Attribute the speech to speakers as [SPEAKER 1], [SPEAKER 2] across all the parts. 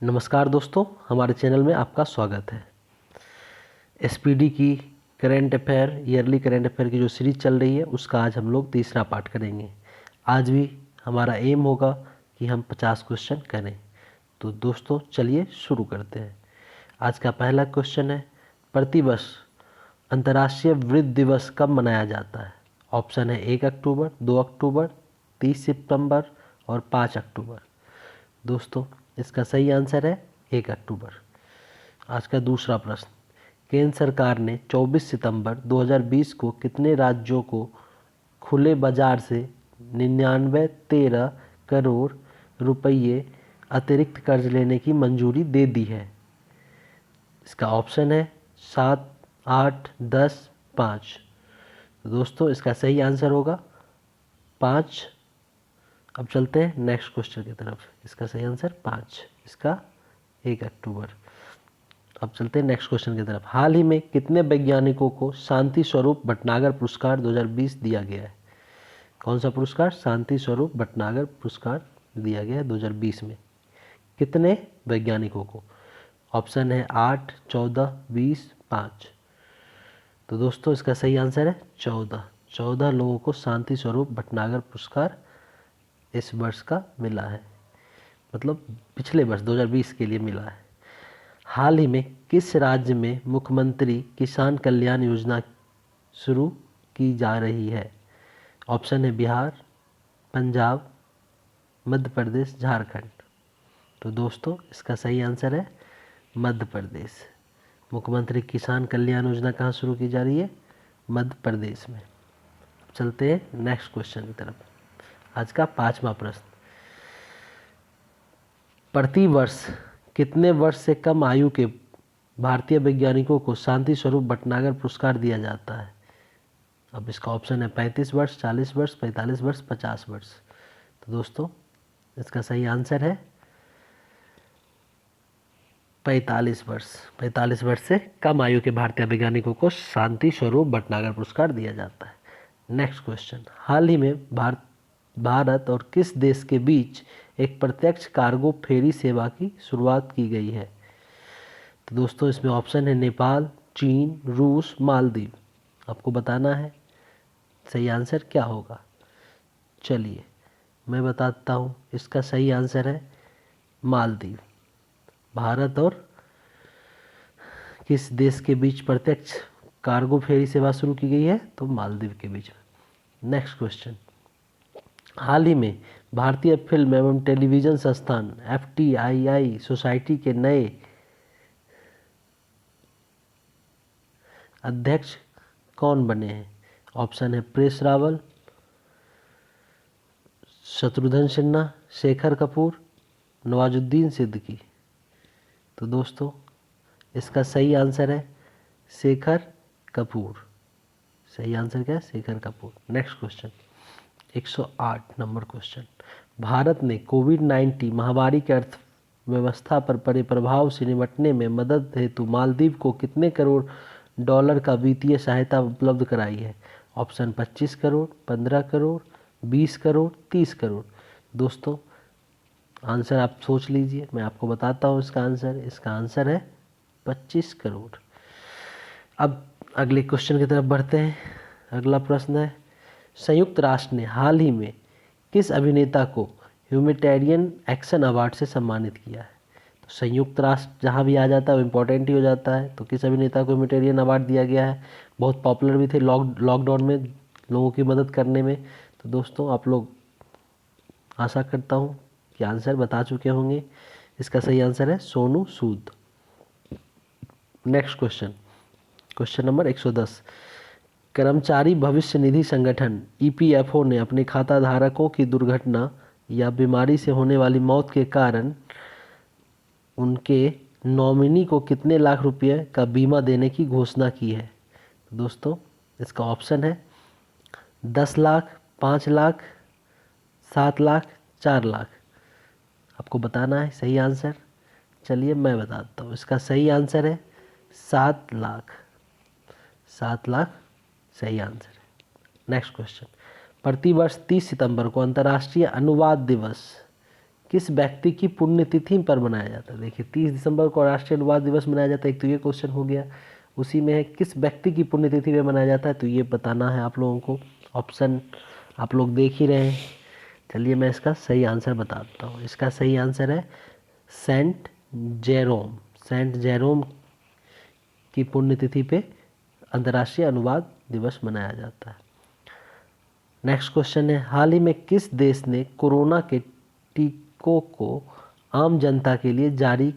[SPEAKER 1] नमस्कार दोस्तों, हमारे चैनल में आपका स्वागत है। एसपीडी की current affair yearly current affair की जो सीरीज चल रही है उसका आज हम लोग तीसरा पार्ट करेंगे। आज भी हमारा एम होगा कि हम 50 क्वेश्चन करें। तो दोस्तों चलिए शुरू करते हैं। आज का पहला क्वेश्चन है, प्रतिवर्ष अंतर्राष्ट्रीय वृद्ध दिवस कब मनाया जाता है? ऑप्शन है 1 अक्टूबर, 2 अक्टूबर, 30 सितंबर और 5 अक्टूबर। दोस्तों इसका सही आंसर है 1 अक्टूबर। आज का दूसरा प्रश्न, केंद्र सरकार ने 24 सितंबर 2020 को कितने राज्यों को खुले बाजार से 9913 करोड़ रुपये अतिरिक्त कर्ज लेने की मंजूरी दे दी है? इसका ऑप्शन है 7, 8, 10, 5। तो दोस्तों इसका सही आंसर होगा 5। अब चलते हैं नेक्स्ट क्वेश्चन की तरफ। इसका सही आंसर 5, इसका 1 अक्टूबर। अब चलते हैं नेक्स्ट क्वेश्चन की तरफ। हाल ही में कितने वैज्ञानिकों को शांति स्वरूप भटनागर पुरस्कार 2020 दिया गया है? कौन सा पुरस्कार? शांति स्वरूप भटनागर पुरस्कार दिया गया है 2020 में। कितने वैज्ञानिकों को? ऑप्शन है 8, 14, 20, 5। तो दोस्तों इसका सही आंसर है 14 लोगों को शांति स्वरूप भटनागर पुरस्कार इस वर्ष का मिला है, मतलब पिछले वर्ष 2020 के लिए मिला है। हाल ही में किस राज्य में मुख्यमंत्री किसान कल्याण योजना शुरू की जा रही है? ऑप्शन है बिहार, पंजाब, मध्य प्रदेश, झारखंड। तो दोस्तों इसका सही आंसर है मध्य प्रदेश। मुख्यमंत्री किसान कल्याण योजना कहाँ शुरू की जा रही है? मध्य प्रदेश में। चलते हैं नेक्स्ट क्वेश्चन की तरफ। आज का 5वां प्रश्न, प्रतिवर्ष कितने वर्ष से कम आयु के भारतीय वैज्ञानिकों को शांति स्वरूप भटनागर पुरस्कार दिया जाता है? अब इसका ऑप्शन है 35 वर्ष, 40 वर्ष, 45 वर्ष, 50 वर्ष। तो दोस्तों इसका सही आंसर है 45 वर्ष। 45 वर्ष से कम आयु के भारतीय वैज्ञानिकों को शांति स्वरूप भटनागर पुरस्कार दिया जाता है। नेक्स्ट क्वेश्चन, हाल ही में भारत और किस देश के बीच एक प्रत्यक्ष कार्गो फेरी सेवा की शुरुआत की गई है? तो दोस्तों इसमें ऑप्शन है नेपाल, चीन, रूस, मालदीव। आपको बताना है सही आंसर क्या होगा। चलिए मैं बताता हूँ, इसका सही आंसर है मालदीव। भारत और किस देश के बीच प्रत्यक्ष कार्गो फेरी सेवा शुरू की गई है? तो मालदीव के बीच। नेक्स्ट क्वेश्चन, हाल ही में भारतीय फिल्म एवं टेलीविज़न संस्थान FTII सोसाइटी के नए अध्यक्ष कौन बने हैं? ऑप्शन है परेश रावल, शत्रुघ्न सिन्हा, शेखर कपूर, नवाजुद्दीन सिद्दीकी। तो दोस्तों इसका सही आंसर है शेखर कपूर। सही आंसर क्या है? Shekhar Kapoor. Next question, 108 number question, Bharat ने कोविड-19 महामारी के अर्थव्यवस्था पर पड़े प्रभाव से निपटने में मदद हेतु मालदीव को कितने करोड़ डॉलर का वित्तीय सहायता उपलब्ध कराई है? ऑप्शन 25 करोड़, 15 करोड़, 20 करोड़, 30 करोड़। दोस्तों आंसर आप सोच लीजिए, मैं आपको बताता हूँ इसका आंसर। इसका आंसर है 25 करोड़। अब अगले क्वेश्चन की तरफ बढ़ते हैं। अगला प्रश्न है, संयुक्त राष्ट्र ने हाल ही में किस अभिनेता को ह्यूमैनिटेरियन एक्शन अवार्ड से सम्मानित किया है? तो संयुक्त राष्ट्र जहाँ भी आ जाता है वो इम्पोर्टेंट ही हो जाता है। तो किस अभिनेता को ह्यूमैनिटेरियन अवार्ड दिया गया है? बहुत पॉपुलर भी थे लॉकडाउन में लोगों की मदद करने में। तो दोस्तों आप लोग आशा करता हूँ कि आंसर बता चुके होंगे। इसका सही आंसर है Sonu Sood. Next question, question number 110, कर्मचारी भविष्य निधि संगठन EPFO ने अपने खाता धारकों की दुर्घटना या बीमारी से होने वाली मौत के कारण उनके नॉमिनी को कितने लाख रुपए का बीमा देने की घोषणा की है? दोस्तों इसका ऑप्शन है 10 लाख, 5 लाख, 7 लाख, 4 लाख। आपको बताना है सही आंसर। चलिए मैं बताता हूँ, इसका सही आंसर है 7 लाख। 7 लाख सही आंसर है। नेक्स्ट क्वेश्चन, प्रतिवर्ष 30 सितंबर को अंतर्राष्ट्रीय अनुवाद दिवस किस व्यक्ति की पुण्यतिथि पर मनाया जाता है? देखिए 30 दिसंबर को राष्ट्रीय अनुवाद दिवस मनाया जाता है, एक तो ये क्वेश्चन हो गया। उसी में है किस व्यक्ति की पुण्यतिथि में मनाया जाता है, तो ये बताना है आप लोगों को। ऑप्शन आप लोग देख ही रहे हैं। चलिए मैं इसका सही आंसर बताता हूँ। इसका सही आंसर है सेंट जेरोम। सेंट जेरोम की पुण्यतिथि पे अंतर्राष्ट्रीय अनुवाद दिवस मनाया जाता है। नेक्स्ट क्वेश्चन है, हाल ही में किस देश ने कोरोना के टीकों को आम जनता के लिए जारी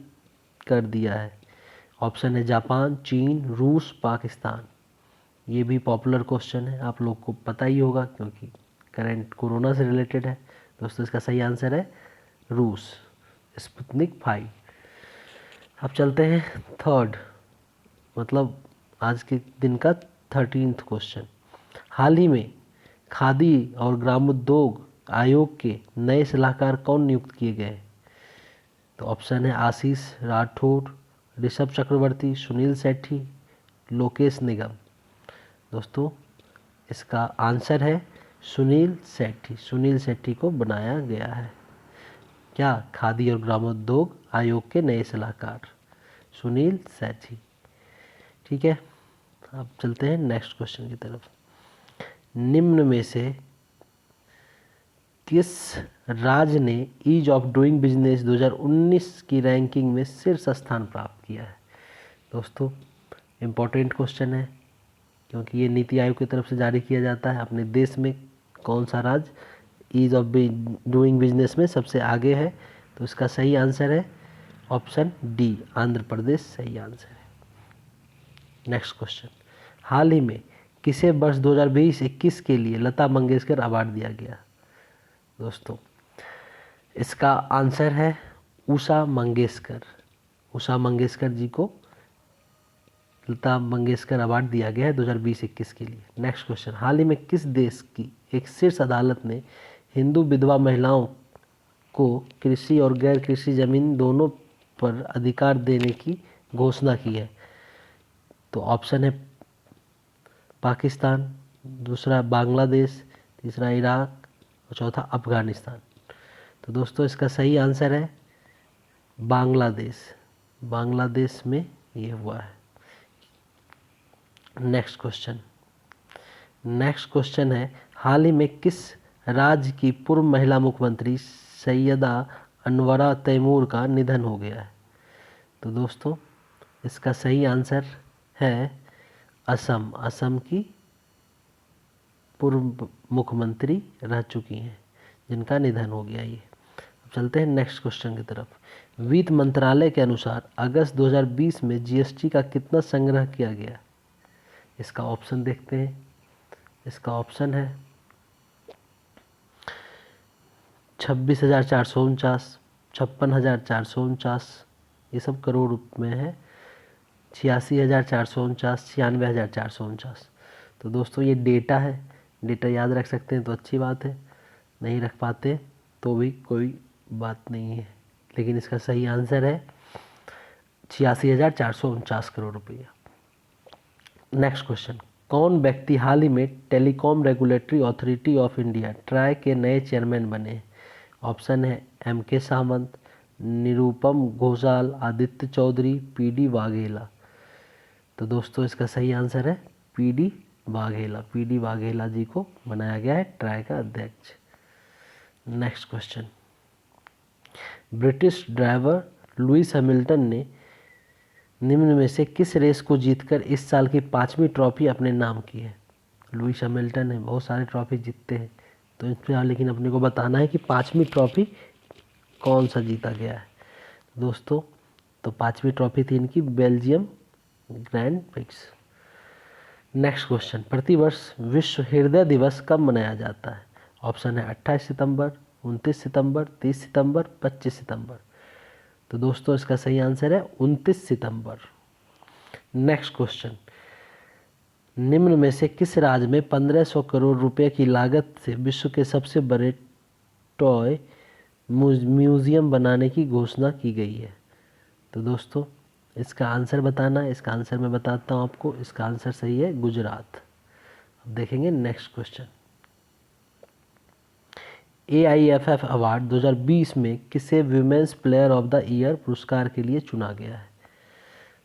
[SPEAKER 1] कर दिया है? ऑप्शन है जापान, चीन, रूस, पाकिस्तान। ये भी पॉपुलर क्वेश्चन है, आप लोग को पता ही होगा क्योंकि करंट कोरोना से रिलेटेड है। दोस्तों इसका सही आंसर है रूस, स्पुतनिक 5। अब चलते हैं थर्ड, मतलब आज के दिन का 13th क्वेश्चन। हाल ही में खादी और ग्रामोद्योग आयोग के नए सलाहकार कौन नियुक्त किए गए? तो ऑप्शन है आशीष राठौर, ऋषभ चक्रवर्ती, सुनील सेठी, लोकेश निगम। दोस्तों इसका आंसर है सुनील सेठी। सुनील सेठी को बनाया गया है क्या? खादी और ग्रामोद्योग आयोग के नए सलाहकार सुनील सेठी। ठीक है, अब चलते हैं नेक्स्ट क्वेश्चन की तरफ। निम्न में से किस राज्य ने ईज ऑफ डूइंग बिजनेस 2019 की रैंकिंग में शीर्ष स्थान प्राप्त किया है? दोस्तों इम्पोर्टेंट क्वेश्चन है क्योंकि ये नीति आयोग की तरफ से जारी किया जाता है। अपने देश में कौन सा राज्य ईज ऑफ डूइंग बिजनेस में सबसे आगे है? तो इसका सही आंसर है ऑप्शन डी, आंध्र प्रदेश सही आंसर है। नेक्स्ट क्वेश्चन, हाल ही में किसे वर्ष 2020-21 के लिए लता मंगेशकर अवार्ड दिया गया? दोस्तों इसका आंसर है उषा मंगेशकर। उषा मंगेशकर जी को लता मंगेशकर अवार्ड दिया गया है 2020-21 के लिए। नेक्स्ट क्वेश्चन, हाल ही में किस देश की एक शीर्ष अदालत ने हिंदू विधवा महिलाओं को कृषि और गैर कृषि जमीन दोनों पर अधिकार देने की घोषणा की है? तो ऑप्शन है पाकिस्तान, दूसरा बांग्लादेश, तीसरा इराक और चौथा अफगानिस्तान। तो दोस्तों इसका सही आंसर है बांग्लादेश। बांग्लादेश में ये हुआ है। नेक्स्ट क्वेश्चन है, हाल ही में किस राज्य की पूर्व महिला मुख्यमंत्री सैयदा अनवरा तैमूर का निधन हो गया है? तो दोस्तों इसका सही आंसर है असम। असम की पूर्व मुख्यमंत्री रह चुकी हैं जिनका निधन हो गया ये। अब चलते हैं नेक्स्ट क्वेश्चन की तरफ। वित्त मंत्रालय के अनुसार अगस्त 2020 में जीएसटी का कितना संग्रह किया गया? इसका ऑप्शन देखते हैं। इसका ऑप्शन है 26,449, 56,449, ये सब करोड़ में है। 86,449, 96,449। तो दोस्तों ये डेटा है, डेटा याद रख सकते हैं तो अच्छी बात है, नहीं रख पाते तो भी कोई बात नहीं है। लेकिन इसका सही आंसर है 86,449 करोड़ रुपया। नेक्स्ट क्वेश्चन, कौन व्यक्ति हाल ही में telecom regulatory authority of India try के नए चेयरमैन बने? ऑप्शन है एम.के. सामंत, निरुपम घोषाल, आदित्य चौधरी, पी.डी. वाघेला। तो दोस्तों इसका सही आंसर है पी.डी. वाघेला। पी.डी. वाघेला जी को बनाया गया है ट्राई का अध्यक्ष। Next question, British driver Lewis Hamilton ने निम्न में से किस रेस को जीतकर इस साल की 5वीं ट्रॉफी अपने नाम की है? लुइस हैमिल्टन है, बहुत सारे ट्रॉफी जीतते हैं तो इसमें लेकिन अपने को बताना है कि 5वीं ट्रॉफी कौन सा जीता गया है। दोस्तों तो 5वीं ट्रॉफी थी इनकी Belgium grand prix. Next question, प्रतिवर्ष विश्व हृदय दिवस कब मनाया जाता है? ऑप्शन है 28 सितंबर, 29 सितंबर, 30 सितंबर, 25 सितंबर। तो दोस्तों इसका सही आंसर है 29 सितंबर। नेक्स्ट क्वेश्चन, निम्न में से किस राज्य में 1500 करोड़ रुपए की लागत से विश्व के सबसे बड़े टॉय म्यूजियम बनाने की घोषणा की गई है? तो दोस्तों इसका आंसर बताना है। इसका आंसर मैं बताता हूँ आपको। इसका आंसर सही है गुजरात। अब देखेंगे नेक्स्ट क्वेश्चन, AIFF अवार्ड 2020 में किसे women's player of the year पुरस्कार के लिए चुना गया है?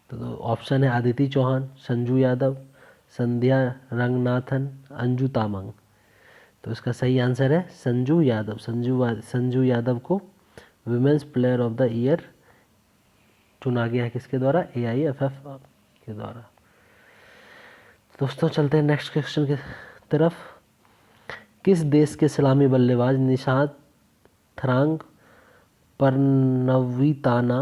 [SPEAKER 1] तो ऑप्शन है आदिति चौहान, संजू यादव, संध्या रंगनाथन, अंजू तामंग। तो इसका सही आंसर है संजू यादव। संजू यादव को women's player of the year चुना गया है किसके द्वारा? AIFF के द्वारा। दोस्तों चलते हैं नेक्स्ट क्वेश्चन की तरफ। किस देश के सलामी बल्लेबाज निशांत थरांग परनवीताना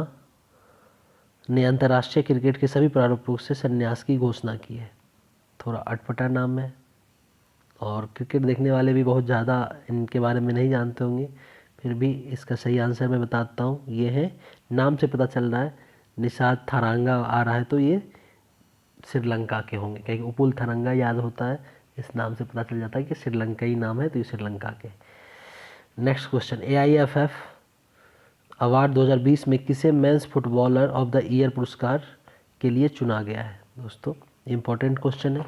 [SPEAKER 1] ने अंतर्राष्ट्रीय क्रिकेट के सभी प्रारूपों से संन्यास की घोषणा की है? थोड़ा अटपटा नाम है और क्रिकेट देखने वाले भी बहुत ज़्यादा इनके बारे में नहीं जानते होंगे, फिर भी इसका सही आंसर मैं बताता हूँ। ये है, नाम से पता चल रहा है निशांत थरांगा आ रहा है, तो ये श्रीलंका के होंगे, क्योंकि उपुल थरंगा याद होता है, इस नाम से पता चल जाता है कि श्रीलंकाई नाम है, तो ये श्रीलंका के। नेक्स्ट क्वेश्चन, AIFF अवार्ड 2020 में किसे men's footballer of the year पुरस्कार के लिए चुना गया है? दोस्तों इम्पोर्टेंट क्वेश्चन है,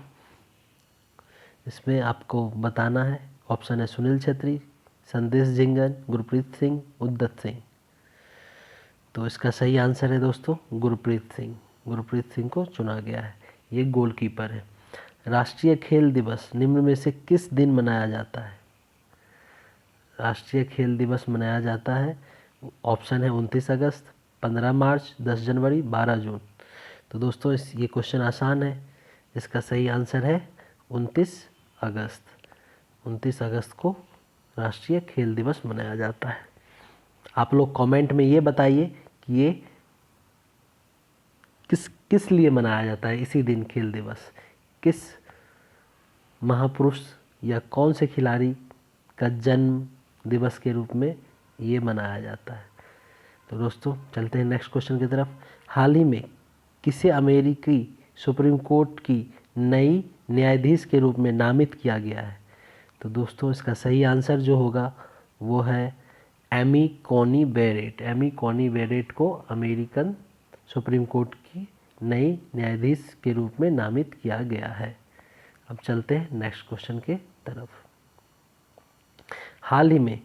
[SPEAKER 1] इसमें आपको बताना है। ऑप्शन है सुनील छेत्री, संदेश झिंगन, गुरप्रीत सिंह, उद्दत सिंह। तो इसका सही आंसर है दोस्तों गुरप्रीत सिंह। गुरप्रीत सिंह को चुना गया है, ये गोलकीपर है। राष्ट्रीय खेल दिवस निम्न में से किस दिन मनाया जाता है? राष्ट्रीय खेल दिवस मनाया जाता है, ऑप्शन है 29 अगस्त, 15 मार्च, 10 जनवरी, 12 जून। तो दोस्तों ये क्वेश्चन आसान है, इसका सही आंसर है 29 अगस्त। 29 अगस्त को राष्ट्रीय खेल दिवस मनाया जाता है। आप लोग कमेंट में ये बताइए कि ये किस लिए मनाया जाता है इसी दिन खेल दिवस, किस महापुरुष या कौन से खिलाड़ी का जन्म दिवस के रूप में ये मनाया जाता है। तो दोस्तों चलते हैं नेक्स्ट क्वेश्चन की तरफ। हाल ही में किसे अमेरिकी सुप्रीम कोर्ट की नई न्यायाधीश के रूप में नामित किया गया है? तो दोस्तों इसका सही आंसर जो होगा वो है Amy Coney Barrett. Amy Coney Barrett को अमेरिकन सुप्रीम कोर्ट की नई न्यायाधीश के रूप में नामित किया गया है। अब चलते हैं नेक्स्ट क्वेश्चन के तरफ। हाल ही में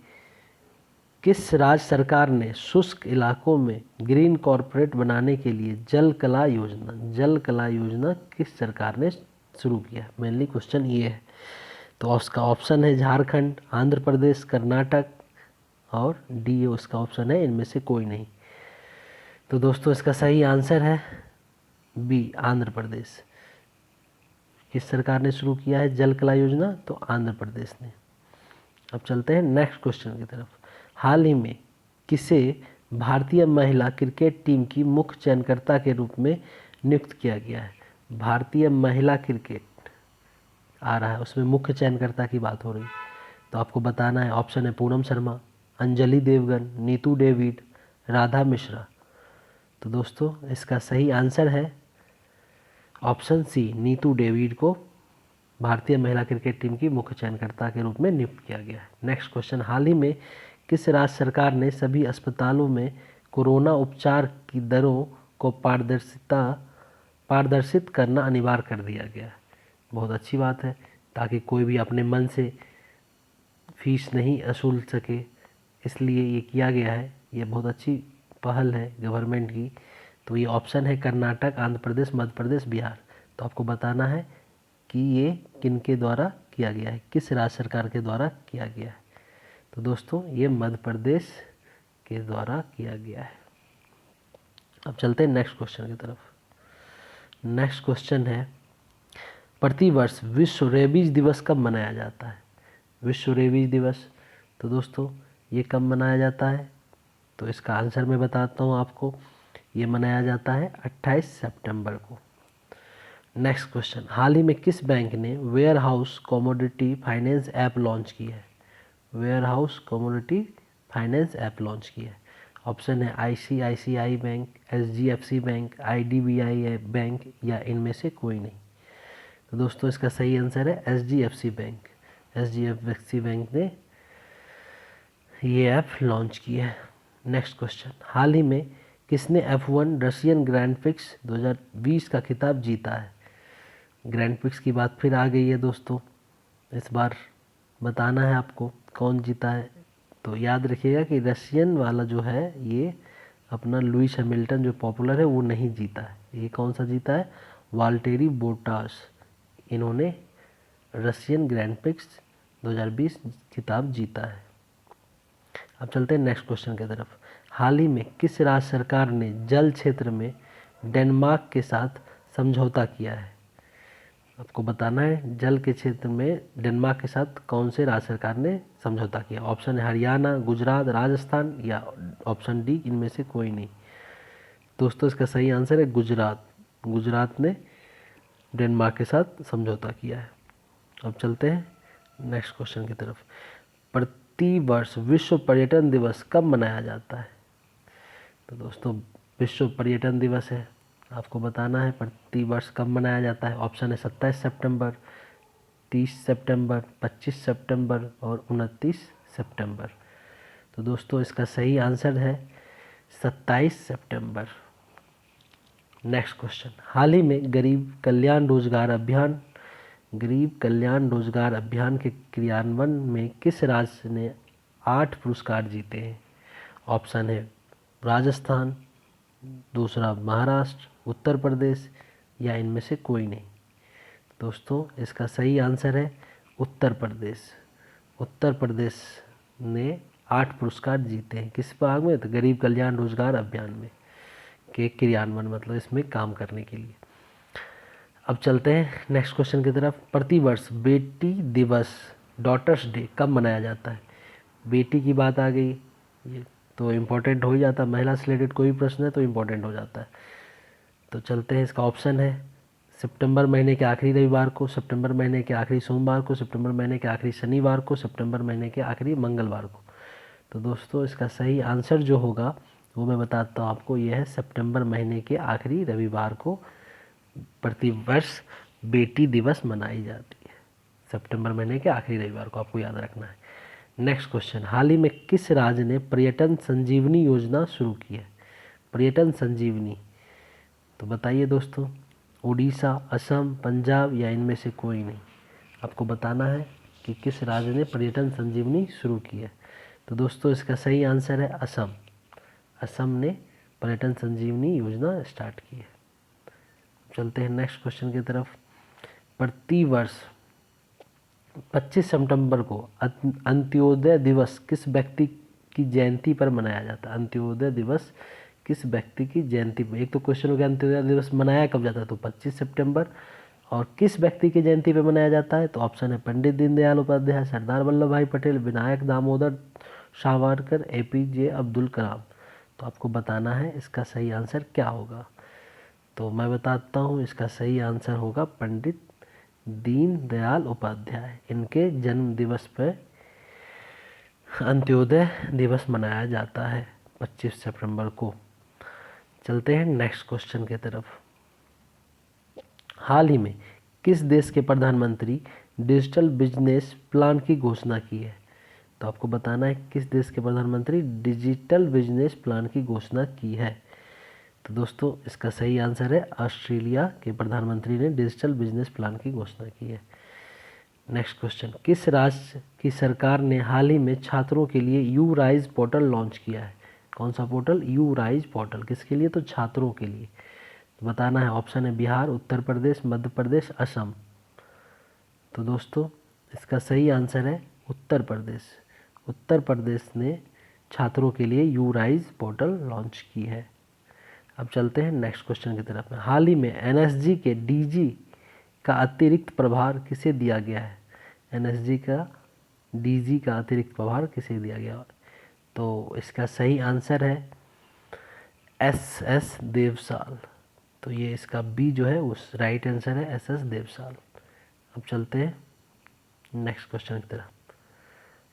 [SPEAKER 1] किस राज्य सरकार ने शुष्क इलाकों में ग्रीन कॉर्पोरेट बनाने के लिए जल कला योजना किस सरकार ने शुरू किया? मेनली क्वेश्चन ये है। तो उसका ऑप्शन है झारखंड, आंध्र प्रदेश, कर्नाटक और डी उसका ऑप्शन है इनमें से कोई नहीं। तो दोस्तों इसका सही आंसर है बी, आंध्र प्रदेश। किस सरकार ने शुरू किया है जल कला योजना? तो आंध्र प्रदेश ने। अब चलते हैं नेक्स्ट क्वेश्चन की तरफ। हाल ही में किसे भारतीय महिला क्रिकेट टीम की मुख्य चयनकर्ता के रूप में नियुक्त किया गया है? भारतीय महिला क्रिकेट आ रहा है, उसमें मुख्य चयनकर्ता की बात हो रही, तो आपको बताना है। ऑप्शन है पूनम शर्मा, अंजलि देवगन, नीतू डेविड, राधा मिश्रा। तो दोस्तों इसका सही आंसर है ऑप्शन सी, नीतू डेविड को भारतीय महिला क्रिकेट टीम की मुख्य चयनकर्ता के रूप में नियुक्त किया गया है। नेक्स्ट क्वेश्चन, हाल ही में किस राज्य सरकार ने सभी अस्पतालों में कोरोना उपचार की दरों को पारदर्शित करना अनिवार्य कर दिया गया है? बहुत अच्छी बात है, ताकि कोई भी अपने मन से फीस नहीं वसूल सके, इसलिए ये किया गया है। ये बहुत अच्छी पहल है गवर्नमेंट की। तो ये ऑप्शन है कर्नाटक, आंध्र प्रदेश, मध्य प्रदेश, बिहार। तो आपको बताना है कि ये किनके द्वारा किया गया है, किस राज्य सरकार के द्वारा किया गया है। तो दोस्तों ये मध्य प्रदेश के द्वारा किया गया है। अब चलते हैं नेक्स्ट क्वेश्चन की तरफ। नेक्स्ट क्वेश्चन है, प्रतिवर्ष विश्व रेबीज दिवस कब मनाया जाता है? विश्व रेबीज दिवस, तो दोस्तों ये कब मनाया जाता है? तो इसका आंसर मैं बताता हूँ आपको। ये मनाया जाता है 28 सितंबर को। नेक्स्ट क्वेश्चन, हाल ही में किस बैंक ने warehouse commodity finance app launch की है? Warehouse commodity finance app launch की है। ऑप्शन है ICICI bank, HDFC bank, IDBI bank या इनमें से कोई नहीं। तो दोस्तों इसका सही आंसर है HDFC बैंक। HDFC बैंक ने ये ऐप लॉन्च की है। नेक्स्ट क्वेश्चन, हाल ही में किसने F1 रशियन ग्रैंड प्रिक्स 2020 का खिताब जीता है? ग्रैंड प्रिक्स की बात फिर आ गई है दोस्तों, इस बार बताना है आपको कौन जीता है तो याद रखिएगा कि रशियन वाला जो है ये अपना लुइस हैमिल्टन जो पॉपुलर है वो नहीं जीता है। ये कौन सा जीता है? वाल्टेरी बोटास, इन्होंने रशियन ग्रैंड प्रिक्स 2020 खिताब जीता है। अब चलते हैं नेक्स्ट क्वेश्चन की तरफ। हाल ही में किस राज्य सरकार ने जल क्षेत्र में डेनमार्क के साथ समझौता किया है? आपको बताना है जल के क्षेत्र में डेनमार्क के साथ कौन से राज्य सरकार ने समझौता किया। ऑप्शन है हरियाणा, गुजरात, राजस्थान या ऑप्शन डी इनमें से कोई नहीं। दोस्तों इसका सही आंसर है गुजरात। गुजरात ने डेनमार्क के साथ समझौता किया है। अब चलते हैं नेक्स्ट क्वेश्चन की तरफ। प्रति वर्ष विश्व पर्यटन दिवस कब मनाया जाता है? तो दोस्तों विश्व पर्यटन दिवस है, आपको बताना है प्रति वर्ष कब मनाया जाता है। ऑप्शन है 27 सितंबर, 30 सितंबर, 25 सितंबर और 29 सितंबर। तो दोस्तों इसका सही आंसर है 27 सितंबर। Next question. हाल ही में गरीब कल्याण रोजगार अभियान के क्रियान्वयन में किस राज्य ने 8 पुरस्कार जीते हैं? ऑप्शन है राजस्थान, दूसरा महाराष्ट्र, उत्तर प्रदेश या इनमें से कोई नहीं। दोस्तों इसका सही आंसर है उत्तर प्रदेश। उत्तर प्रदेश ने 8 पुरस्कार जीते हैं। किस भाग में? तो गरीब कल्याण रोजगार अभियान में के क्रियान्वयन, मतलब इसमें काम करने के लिए। अब चलते हैं नेक्स्ट क्वेश्चन की तरफ। प्रतिवर्ष बेटी दिवस, डॉटर्स डे कब मनाया जाता है? बेटी की बात आ गई, ये तो इम्पोर्टेंट हो ही जाता है। महिला से रिलेटेड कोई भी प्रश्न है तो इम्पोर्टेंट हो जाता है। तो चलते हैं, इसका ऑप्शन है सितंबर महीने के आखिरी रविवार को, सितंबर महीने के आखिरी सोमवार को, सितंबर महीने के आखिरी शनिवार को, सितंबर महीने के आखिरी मंगलवार को। तो दोस्तों इसका सही आंसर जो होगा वो मैं बताता हूँ आपको, यह है सितंबर महीने के आखिरी रविवार को प्रतिवर्ष बेटी दिवस मनाई जाती है। सितंबर महीने के आखिरी रविवार को आपको याद रखना है। Next question. हाल ही में किस राज्य ने पर्यटन संजीवनी योजना शुरू की है? पर्यटन संजीवनी, तो बताइए दोस्तों, उड़ीसा, असम, पंजाब या इनमें से कोई नहीं। आपको बताना है कि किस राज्य ने पर्यटन संजीवनी शुरू की है। तो दोस्तों इसका सही आंसर है असम। असम ने पर्यटन संजीवनी योजना स्टार्ट की है। चलते हैं नेक्स्ट क्वेश्चन की तरफ। प्रतिवर्ष 25 सितंबर को अंत्योदय दिवस किस व्यक्ति की जयंती पर मनाया जाता है? अंत्योदय दिवस किस व्यक्ति की जयंती पर? एक तो क्वेश्चन हो गया अंत्योदय दिवस मनाया कब जाता है, तो 25 सितंबर। और किस व्यक्ति की जयंती पर मनाया जाता है? तो ऑप्शन है पंडित दीनदयाल उपाध्याय, सरदार वल्लभ भाई पटेल, विनायक दामोदर सावरकर, APJ अब्दुल कलाम। तो आपको बताना है इसका सही आंसर क्या होगा। तो मैं बताता हूँ, इसका सही आंसर होगा पंडित दीनदयाल उपाध्याय। इनके जन्म दिवस पर अंत्योदय दिवस मनाया जाता है 25 सितंबर को। चलते हैं नेक्स्ट क्वेश्चन की तरफ। हाल ही में किस देश के प्रधानमंत्री डिजिटल बिजनेस प्लान की घोषणा की है? तो आपको बताना है किस देश के प्रधानमंत्री डिजिटल बिजनेस प्लान की घोषणा की है। तो दोस्तों इसका सही आंसर है ऑस्ट्रेलिया के प्रधानमंत्री ने डिजिटल बिजनेस प्लान की घोषणा की है। Next question. किस राज्य की सरकार ने हाल ही में छात्रों के लिए यू राइज पोर्टल लॉन्च किया है? कौन सा पोर्टल? You rise portal. किसके लिए? तो छात्रों के लिए। तो बताना है, ऑप्शन है बिहार, उत्तर प्रदेश, मध्य प्रदेश, असम। तो दोस्तों इसका सही आंसर है उत्तर प्रदेश। उत्तर प्रदेश ने छात्रों के लिए यू राइज पोर्टल लॉन्च की है। अब चलते हैं नेक्स्ट क्वेश्चन की तरफ। हाल ही में NSG के DG का अतिरिक्त प्रभार किसे दिया गया है? NSG का DG का अतिरिक्त प्रभार किसे दिया गया? तो इसका सही आंसर है SS देवसाल। तो ये इसका बी जो है उस राइट आंसर है SS देवसाल। अब चलते हैं नेक्स्ट क्वेश्चन की तरफ।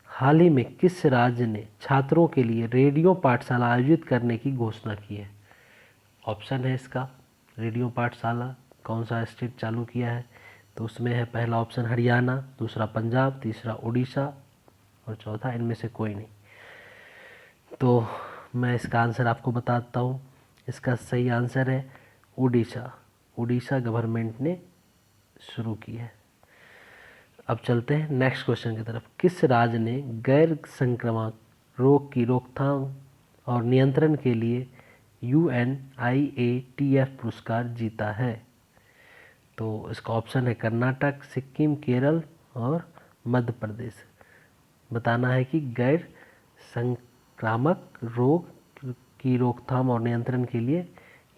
[SPEAKER 1] हाल ही में किस राज्य ने छात्रों के लिए रेडियो पाठशाला आयोजित करने की घोषणा की है? ऑप्शन है इसका रेडियो पाठशाला कौन सा स्टेट चालू किया है? तो उसमें है पहला ऑप्शन हरियाणा, दूसरा पंजाब, तीसरा उड़ीसा और चौथा इनमें से कोई नहीं। तो मैं इसका आंसर आपको बताता हूँ। इसका सही आंसर है उड़ीसा। उड़ीसा गवर्नमेंट ने शुरू की है। अब चलते हैं नेक्स्ट क्वेश्चन की तरफ। किस राज्य ने गैर संक्रामक रोग की रोकथाम और नियंत्रण के लिए UNIATF पुरस्कार जीता है? तो इसका ऑप्शन है कर्नाटक, सिक्किम, केरल और मध्य प्रदेश। बताना है कि गैर संक्रामक रोग की रोकथाम और नियंत्रण के लिए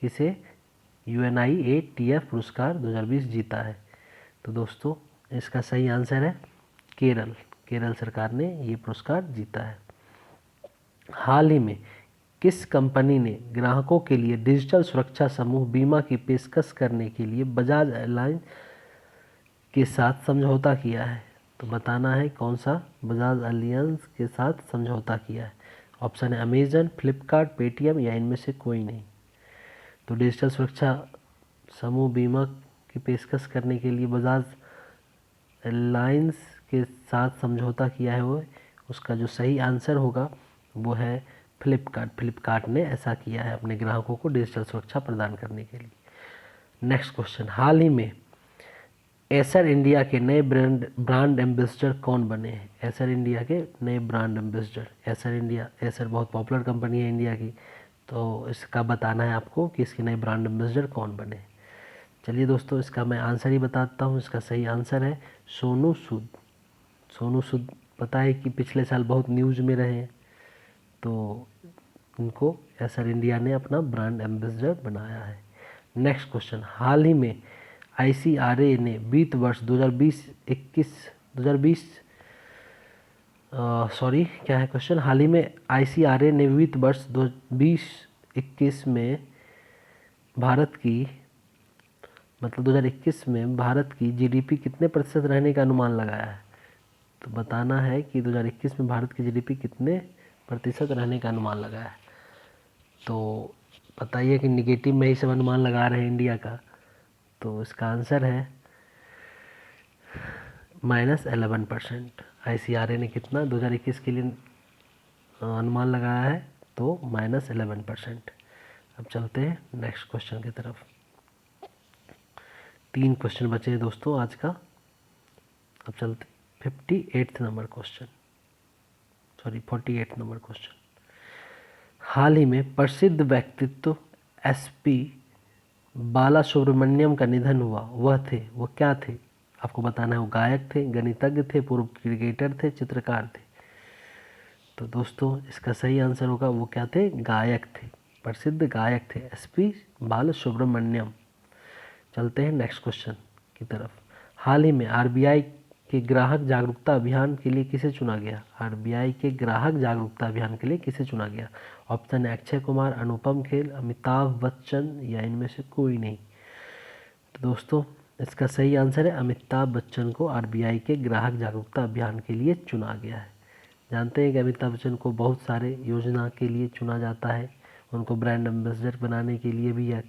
[SPEAKER 1] किसे UNIATF पुरस्कार 2020 जीता है। तो दोस्तों इसका सही आंसर है केरल। केरल सरकार ने ये पुरस्कार जीता है। हाल ही में किस कंपनी ने ग्राहकों के लिए डिजिटल सुरक्षा समूह बीमा की पेशकश करने के लिए बजाज एयरलाइंस के साथ समझौता किया है? तो बताना है कौन सा बजाज एलियंस के साथ समझौता किया है। ऑप्शन है अमेजन, फ्लिपकार्ट, पेटीएम या इनमें से कोई नहीं। तो डिजिटल सुरक्षा समूह बीमा की पेशकश करने के लिए बजाज एयरलाइंस के साथ समझौता किया है वो, उसका जो सही आंसर होगा वो है फ्लिपकार्ट। फ्लिपकार्ट ने ऐसा किया है अपने ग्राहकों को डिजिटल सुरक्षा प्रदान करने के लिए। नेक्स्ट क्वेश्चन, हाल ही में एसर इंडिया के नए ब्रांड एम्बेसडर कौन बने हैं? एसर इंडिया के नए ब्रांड एम्बेसडर, एसर बहुत पॉपुलर कंपनी है इंडिया की, तो इसका बताना है आपको कि इसके नए ब्रांड एम्बेसडर कौन बने। चलिए दोस्तों इसका मैं आंसर ही बताता हूँ। इसका सही आंसर है सोनू सूद। सोनू सूद पता है कि पिछले साल बहुत न्यूज़ में रहे हैं, तो उनको एसर इंडिया ने अपना ब्रांड एम्बेसडर बनाया है। नेक्स्ट क्वेश्चन, हाल ही में ICRA ने वित्त वर्ष 2020 हाल ही में ICRA ने वित्त वर्ष 2020-21 में भारत की 2021 में भारत की GDP कितने प्रतिशत रहने का अनुमान लगाया है? तो बताना है कि 2021 में भारत की GDP कितने प्रतिशत रहने का अनुमान लगाया है। तो बताइए कि निगेटिव में ही सब अनुमान लगा रहे हैं इंडिया का, तो इसका आंसर है -11%। ICRA ने कितना 2021 के लिए अनुमान लगाया है? तो -11%। अब चलते हैं नेक्स्ट क्वेश्चन की तरफ। 3 क्वेश्चन बचे हैं दोस्तों आज का। अब चलते 48 नंबर क्वेश्चन। हाल ही में प्रसिद्ध व्यक्तित्व SP बाला सुब्रमण्यम का निधन हुआ, वो क्या थे? आपको बताना है वो गायक थे, गणितज्ञ थे, पूर्व क्रिकेटर थे, चित्रकार थे। तो दोस्तों इसका सही आंसर होगा वो क्या थे? गायक थे, प्रसिद्ध गायक थे SP बाला सुब्रमण्यम। चलते हैं नेक्स्ट क्वेश्चन की तरफ। हाल ही में RBI के ग्राहक जागरूकता अभियान के लिए किसे चुना गया? RBI के ग्राहक जागरूकता अभियान के लिए किसे चुना गया? ऑप्शन है अक्षय कुमार, अनुपम खेर, अमिताभ बच्चन या इनमें से कोई नहीं। तो दोस्तों इसका सही आंसर है अमिताभ बच्चन को RBI के ग्राहक जागरूकता अभियान के लिए चुना गया है। जानते हैं कि अमिताभ बच्चन को बहुत सारे योजना के लिए चुना जाता है, उनको ब्रांड एम्बेसडर बनाने के लिए भी या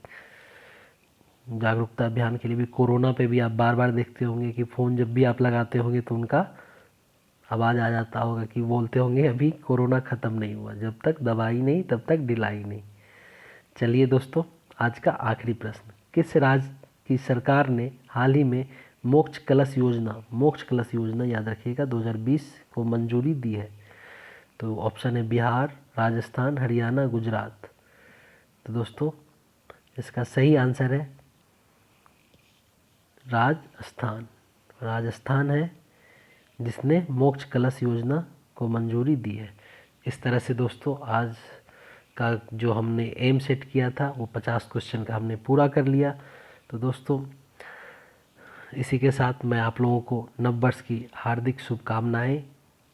[SPEAKER 1] जागरूकता अभियान के लिए भी। कोरोना पे भी आप बार बार देखते होंगे कि फ़ोन जब भी आप लगाते होंगे तो उनका आवाज़ आ जाता होगा कि बोलते होंगे अभी कोरोना ख़त्म नहीं हुआ, जब तक दवाई नहीं तब तक ढिलाई नहीं। चलिए दोस्तों आज का आखिरी प्रश्न, किस राज्य की सरकार ने हाल ही में मोक्ष कलश योजना याद रखिएगा 2020 को मंजूरी दी है? तो ऑप्शन है बिहार, राजस्थान, हरियाणा, गुजरात। तो दोस्तों इसका सही आंसर है राजस्थान है जिसने मोक्ष कलश योजना को मंजूरी दी है। इस तरह से दोस्तों आज का जो हमने एम सेट किया था वो 50 क्वेश्चन का हमने पूरा कर लिया। तो दोस्तों इसी के साथ मैं आप लोगों को नववर्ष की हार्दिक शुभकामनाएं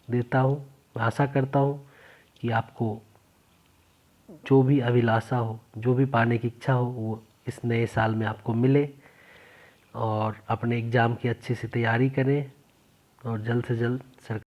[SPEAKER 1] देता हूं। मैं आशा करता हूं कि आपको जो भी अभिलाषा हो, जो भी पाने की इच्छा हो वो इस नए साल में आपको मिले, और अपने एग्ज़ाम की अच्छे से तैयारी करें और जल्द से जल्द सरकार